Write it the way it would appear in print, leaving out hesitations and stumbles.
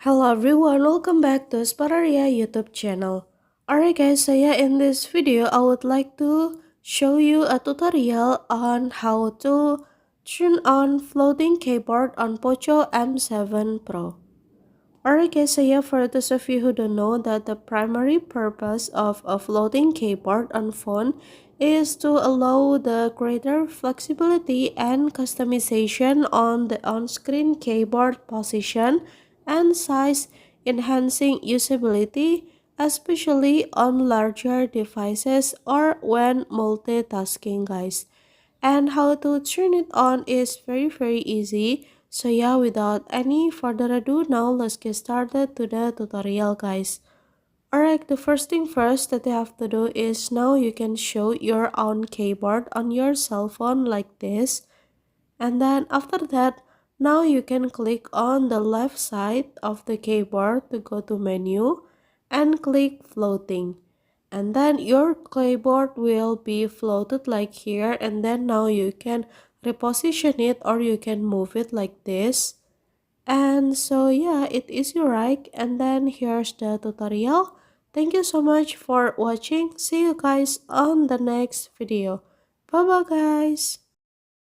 Hello everyone, welcome back to Spararia YouTube channel. Alright guys, so yeah, in this video I would like to show you a tutorial on how to turn on floating keyboard on Poco M7 Pro. Alright guys, so yeah, for those of you who don't know that the primary purpose of a floating keyboard on phone is to allow the greater flexibility and customization on the on-screen keyboard position and size, enhancing usability, especially on larger devices or when multitasking guys. And how to turn it on is very easy. So yeah, without any further ado, now let's get started to the tutorial guys. Alright, the first thing first that you have to do is now you can show your own keyboard on your cell phone like this. And then after that, now you can click on the left side of the keyboard to go to menu and click floating. And then your keyboard will be floated like here, and then now you can reposition it or you can move it like this. And so yeah, it is your right. And then here's the tutorial. Thank you so much for watching. See you guys on the next video. Bye bye guys.